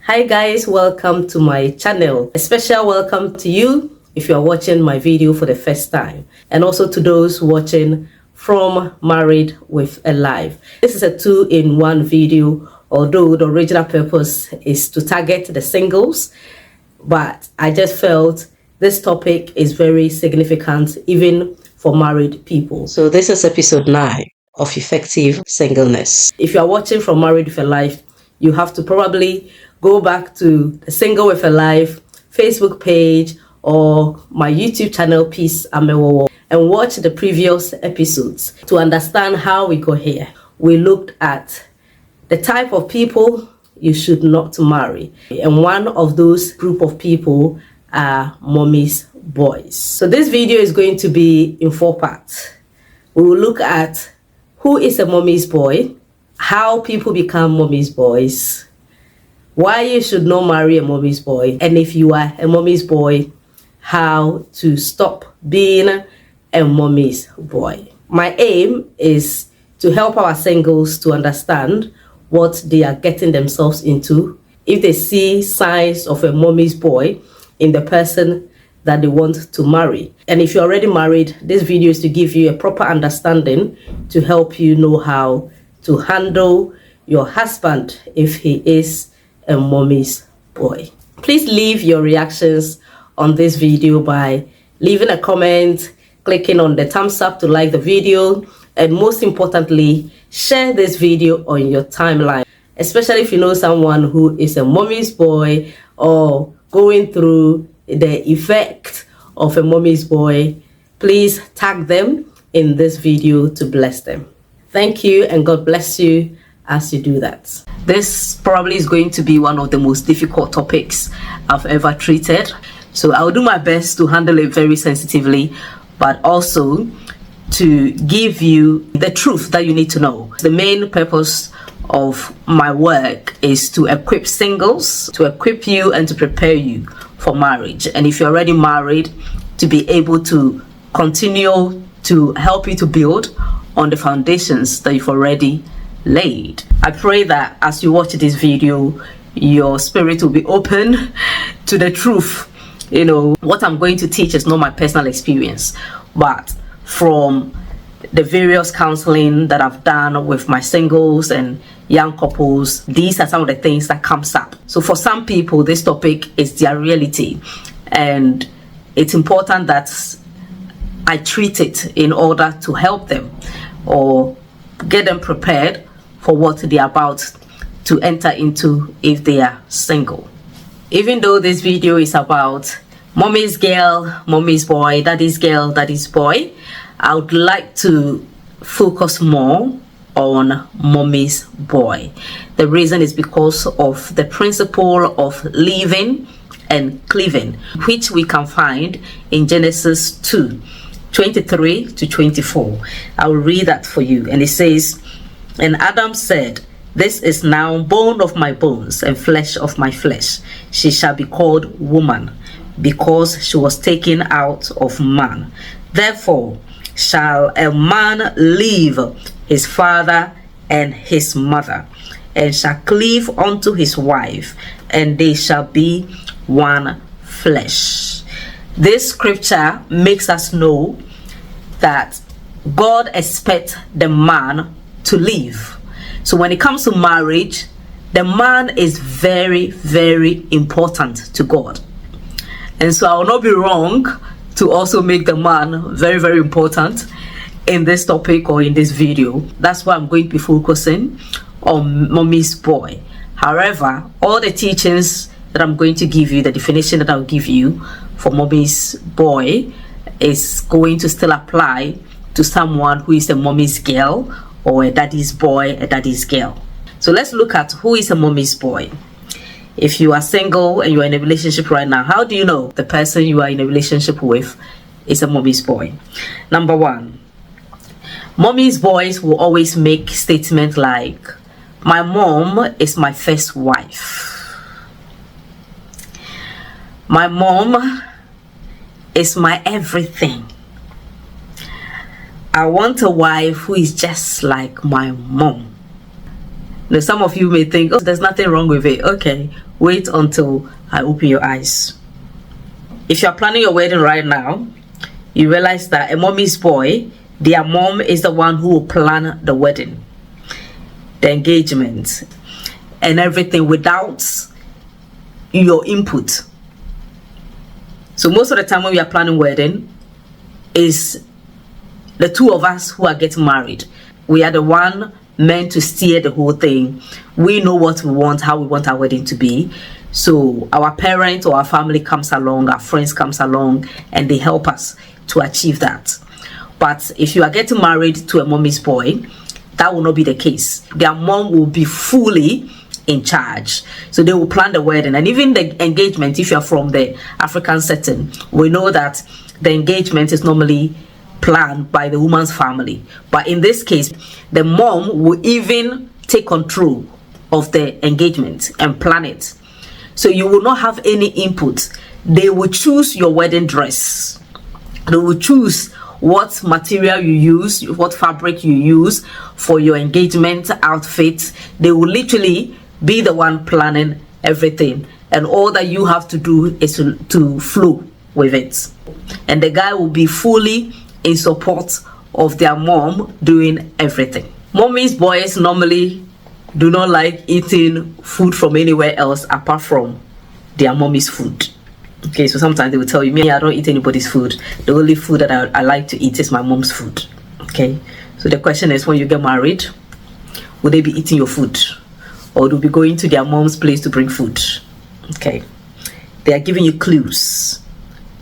Hi guys, welcome to my channel. A special welcome to you if you are watching my video for the first time, and also to those watching from Married with a Life. This is a 2-in-1 video, although the original purpose is to target the singles, but I just felt this topic is very significant even for married people. So this is episode 9 of Effective Singleness. If you are watching from Married with a Life, you have to probably go back to the Single with a Life Facebook page or my YouTube channel, Peace Amewowor, and watch the previous episodes to understand how we got here. We looked at the type of people you should not marry, and one of those group of people are mommy's boys. So this video is going to be in 4 parts. We will look at who is a mommy's boy, how people become mommy's boys, why you should not marry a mommy's boy, and if you are a mommy's boy, how to stop being a mommy's boy. My aim is to help our singles to understand what they are getting themselves into if they see signs of a mommy's boy in the person that they want to marry. And if you're already married, this video is to give you a proper understanding to help you know how to handle your husband if he is a mommy's boy. Please leave your reactions on this video by leaving a comment, clicking on the thumbs up to like the video, and most importantly, share this video on your timeline, especially if you know someone who is a mommy's boy or going through the effect of a mommy's boy. Please tag them in this video to bless them. Thank you, and God bless you as you do that. This probably is going to be one of the most difficult topics I've ever treated, so I'll do my best to handle it very sensitively, but also to give you the truth that you need to know. The main purpose of my work is to equip singles, to equip you and to prepare you for marriage, and if you're already married, to be able to continue to help you to build on the foundations that you've already laid. I pray that as you watch this video, your spirit will be open to the truth. You know, what I'm going to teach is not my personal experience, but from the various counseling that I've done with my singles and young couples, these are some of the things that comes up. So for some people, this topic is their reality, and it's important that I treat it in order to help them or get them prepared for what they're about to enter into if they are single. Even though this video is about mommy's girl, mommy's boy, daddy's girl, daddy's boy, I would like to focus more on mommy's boy. The reason is because of the principle of leaving and cleaving, which we can find in Genesis 2:23 to 24. I will read that for you, and it says, "And Adam said, This is now bone of my bones and flesh of my flesh. She shall be called woman, because she was taken out of man. Therefore shall a man leave his father and his mother, and shall cleave unto his wife, and they shall be one flesh." This scripture makes us know that God expects the man to leave. So when it comes to marriage, the man is very, very important to God. And so I will not be wrong to also make the man very, very important in this topic or in this video. That's why I'm going to be focusing on mommy's boy. However, all the teachings that I'm going to give you, the definition that I'll give you for mommy's boy, is going to still apply to someone who is a mommy's girl or a daddy's boy, a daddy's girl. So let's look at who is a mommy's boy. If you are single and you are in a relationship right now, how do you know the person you are in a relationship with is a mommy's boy? Number one, mommy's boys will always make statements like, "My mom is my first wife. My mom is my everything. I want a wife who is just like my mom." Now, some of you may think, oh, there's nothing wrong with it. Okay, Wait until I open your eyes. If you're planning your wedding right now, you realize that a mommy's boy, their mom is the one who will plan the wedding, the engagement, and everything without your input. So most of the time when we are planning wedding, is the two of us who are getting married. We are the one meant to steer the whole thing. We know what we want, how we want our wedding to be. So our parents or our family comes along, our friends comes along, and they help us to achieve that. But if you are getting married to a mommy's boy, that will not be the case. Their mom will be fully in charge. So they will plan the wedding, and even the engagement. If you are from the African setting, we know that the engagement is normally planned by the woman's family. But in this case, the mom will even take control of the engagement and plan it. So you will not have any input. They will choose your wedding dress. They will choose what material you use, what fabric you use for your engagement outfit. They will literally be the one planning everything, and all that you have to do is to flow with it. And the guy will be fully in support of their mom doing everything. Mommy's boys normally do not like eating food from anywhere else apart from their mommy's food. Okay, so sometimes they will tell you, me, I don't eat anybody's food. The only food that I like to eat is my mom's food. Okay, so the question is, when you get married, will they be eating your food, or do be going to their mom's place to bring food? Okay, they are giving you clues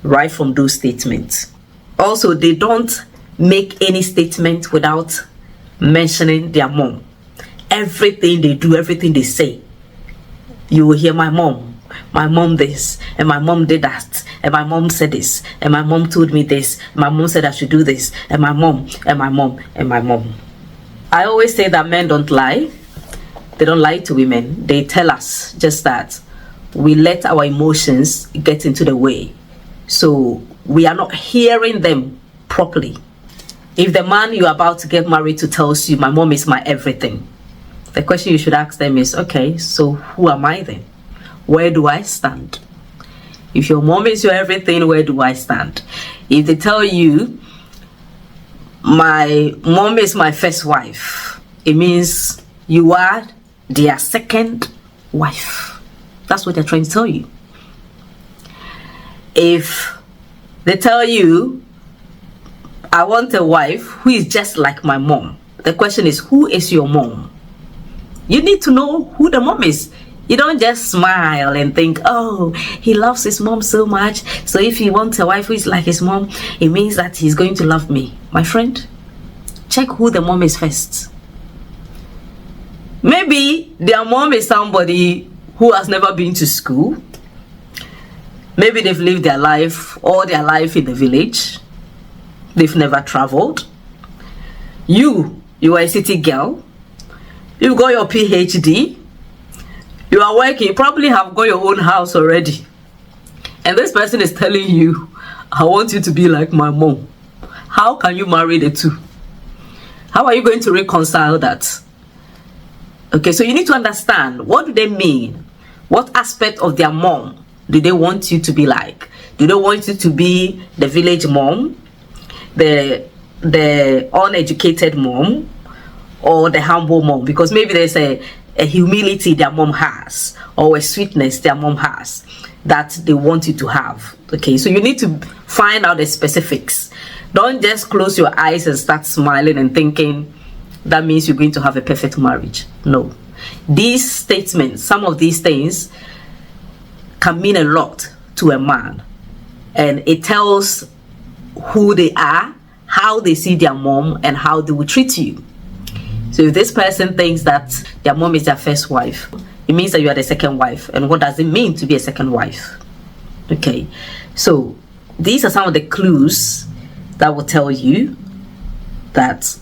right from those statements. Also, they don't make any statement without mentioning their mom. Everything they do, everything they say, you will hear my mom this, and my mom did that, and my mom said this, and my mom told me this, my mom said I should do this, and my mom, and my mom, and my mom. I always say that men don't lie. They don't lie to women. They tell us just that we let our emotions get into the way, so we are not hearing them properly. If the man you're about to get married to tells you, my mom is my everything, the question you should ask them is, okay, so who am I then? Where do I stand? If your mom is your everything, where do I stand? If they tell you, my mom is my first wife, it means you are their second wife. That's what they're trying to tell you. If they tell you, I want a wife who is just like my mom, the question is, who is your mom? You need to know who the mom is. You don't just smile and think, oh, he loves his mom so much, so if he wants a wife who is like his mom, it means that he's going to love me. My friend, check who the mom is first. Maybe their mom is somebody who has never been to school. Maybe they've lived their life, all their life in the village. They've never traveled. You are a city girl. You've got your PhD. You are working. You probably have got your own house already. And this person is telling you, I want you to be like my mom. How can you marry the two? How are you going to reconcile that? Okay, so you need to understand, what do they mean? What aspect of their mom do they want you to be like? Do they want you to be the village mom, the uneducated mom, or the humble mom? Because maybe there's a humility their mom has, or a sweetness their mom has that they want you to have. Okay, so you need to find out the specifics. Don't just close your eyes and start smiling and thinking that means you're going to have a perfect marriage. No. These statements, some of these things can mean a lot to a man, and it tells who they are, how they see their mom, and how they will treat you. So if this person thinks that their mom is their first wife, it means that you are the second wife. And what does it mean to be a second wife? Okay, so these are some of the clues that will tell you that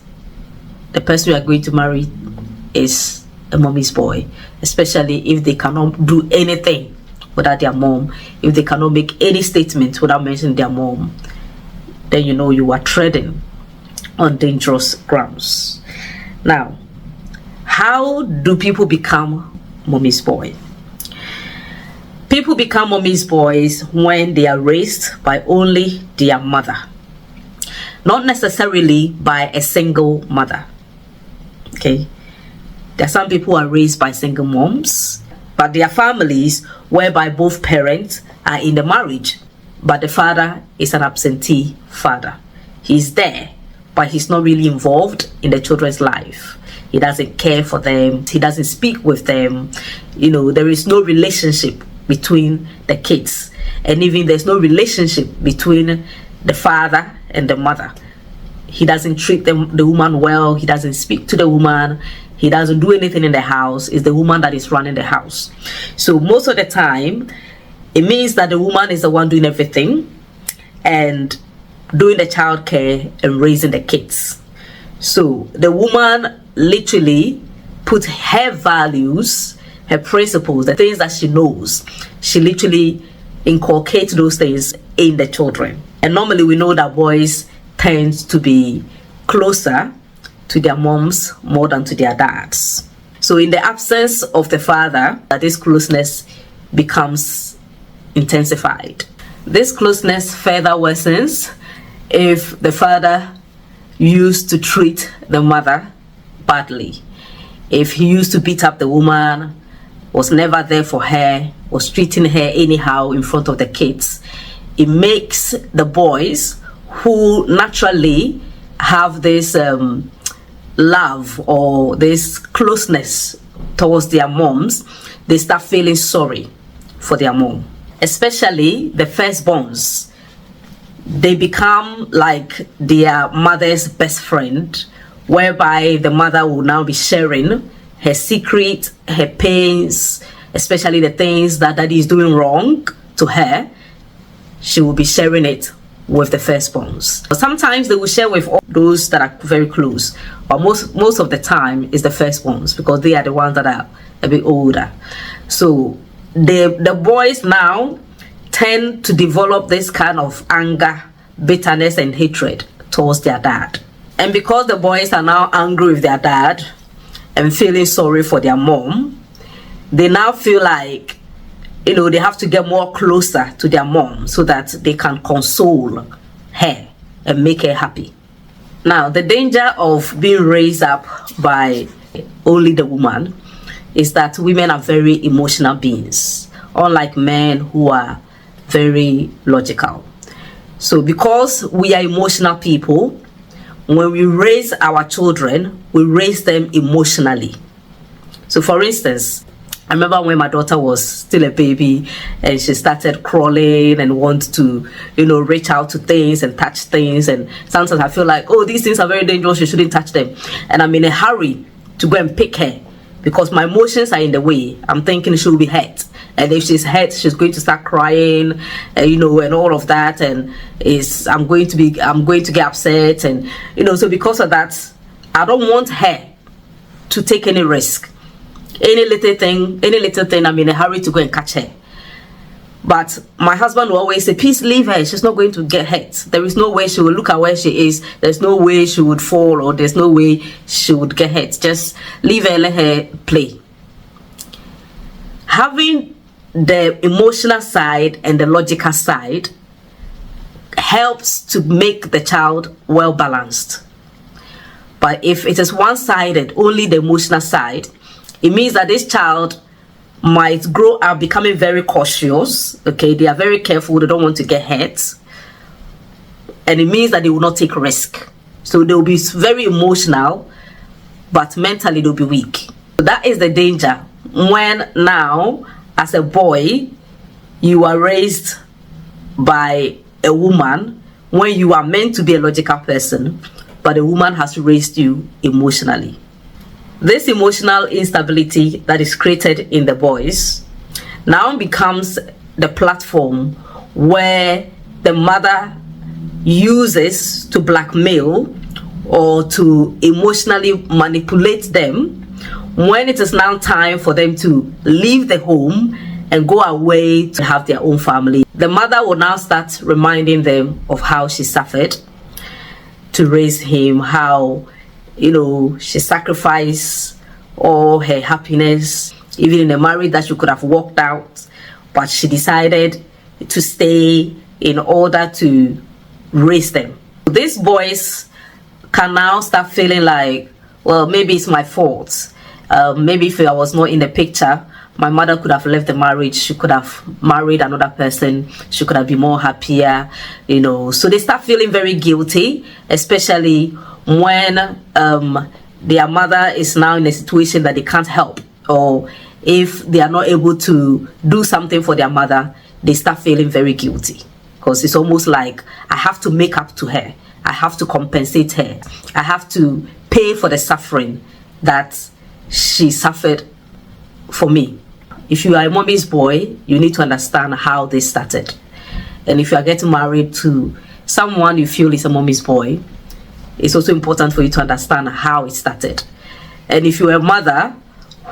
the person you are going to marry is a mommy's boy, especially if they cannot do anything without their mom, if they cannot make any statement without mentioning their mom, then you know you are treading on dangerous grounds. Now, how do people become mommy's boy? People become mommy's boys when they are raised by only their mother, not necessarily by a single mother. Okay, there are some people who are raised by single moms, but there are families whereby both parents are in the marriage, but the father is an absentee father. He's there, but he's not really involved in the children's life. He doesn't care for them. He doesn't speak with them. There is no relationship between the kids, and even there's no relationship between the father and the mother. He doesn't treat the woman well. He doesn't speak to the woman. He doesn't do anything in the house. It's the woman that is running the house. So most of the time, it means that the woman is the one doing everything and doing the child care and raising the kids. So the woman literally puts her values, her principles, the things that she knows, she literally inculcates those things in the children. And normally we know that boys tend to be closer to their moms more than to their dads. So in the absence of the father, this closeness becomes intensified. This closeness further worsens if the father used to treat the mother badly. If he used to beat up the woman, was never there for her, was treating her anyhow in front of the kids, it makes the boys who naturally have this love or this closeness towards their moms, they start feeling sorry for their mom. Especially the firstborns, they become like their mother's best friend, whereby the mother will now be sharing her secret, her pains, especially the things that daddy is doing wrong to her. She will be sharing it with the firstborns. Sometimes they will share with all those that are very close, but most of the time it's the firstborns, because they are the ones that are a bit older. So the boys now tend to develop this kind of anger, bitterness and hatred towards their dad. And because the boys are now angry with their dad and feeling sorry for their mom, they now feel like they have to get more closer to their mom so that they can console her and make her happy. Now, the danger of being raised up by only the woman is that women are very emotional beings, unlike men who are very logical. So because we are emotional people, when we raise our children, we raise them emotionally. So for instance, I remember when my daughter was still a baby and she started crawling and want to, reach out to things and touch things. And sometimes I feel like, oh, these things are very dangerous, you shouldn't touch them. And I'm in a hurry to go and pick her because my emotions are in the way. I'm thinking she'll be hurt. And if she's hurt, she's going to start crying, and all of that. And I'm going to get upset. And, so because of that, I don't want her to take any risk. Any little thing, I'm in a hurry to go and catch her. But my husband will always say, please leave her. She's not going to get hurt. There is no way she will look at where she is. There's no way she would fall, or there's no way she would get hurt. Just leave her, let her play. Having the emotional side and the logical side helps to make the child well balanced. But if it is one-sided, only the emotional side, it means that this child might grow up becoming very cautious. Okay, they are very careful, they don't want to get hurt, and it means that they will not take risk. So they will be very emotional, but mentally they'll be weak. So that is the danger when now, as a boy, you are raised by a woman, when you are meant to be a logical person, but a woman has raised you emotionally. This emotional instability that is created in the boys now becomes the platform where the mother uses to blackmail or to emotionally manipulate them when it is now time for them to leave the home and go away to have their own family. The mother will now start reminding them of how she suffered to raise him, how she sacrificed all her happiness, even in a marriage that she could have walked out, but she decided to stay in order to raise them. These boys can now start feeling like, well, maybe it's my fault. Maybe if I was not in the picture, my mother could have left the marriage. She could have married another person. She could have been more happier, you know. So they start feeling very guilty, especially when their mother is now in a situation that they can't help, or if they are not able to do something for their mother, they start feeling very guilty, because it's almost like, I have to make up to her. I have to compensate her. I have to pay for the suffering that she suffered for me. If you are a mommy's boy, you need to understand how this started. And if you are getting married to someone you feel is a mommy's boy, it's also important for you to understand how it started. And if you're a mother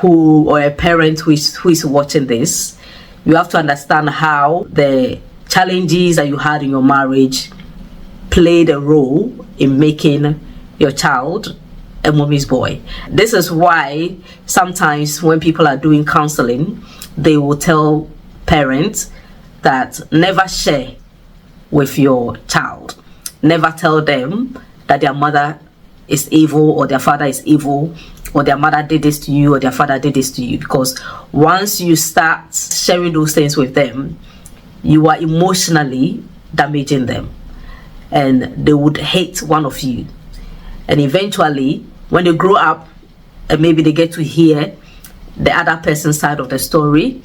or a parent who is watching this, you have to understand how the challenges that you had in your marriage played a role in making your child a mommy's boy. This is why sometimes when people are doing counseling, they will tell parents that never share with your child. Never tell them that their mother is evil, or their father is evil, or their mother did this to you, or their father did this to you. Because once you start sharing those things with them, you are emotionally damaging them, and they would hate one of you. And eventually, when they grow up and maybe they get to hear the other person's side of the story,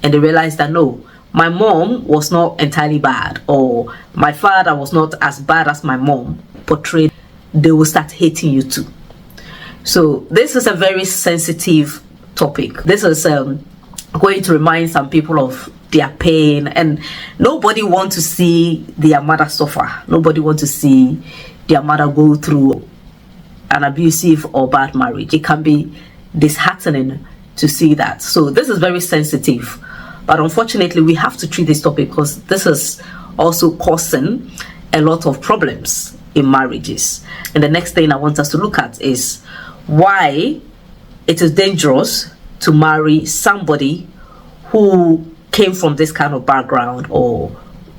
and they realize that, no, my mom was not entirely bad, or my father was not as bad as my mom portrayed, they will start hating you too. So this is a very sensitive topic. This is going to remind some people of their pain, and nobody wants to see their mother suffer. Nobody wants to see their mother go through an abusive or bad marriage. It can be disheartening to see that. So this is very sensitive, but unfortunately we have to treat this topic, because this is also causing a lot of problems in marriages. And the next thing I want us to look at is why it is dangerous to marry somebody who came from this kind of background, or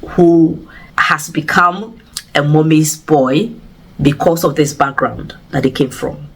who has become a mommy's boy because of this background that they came from.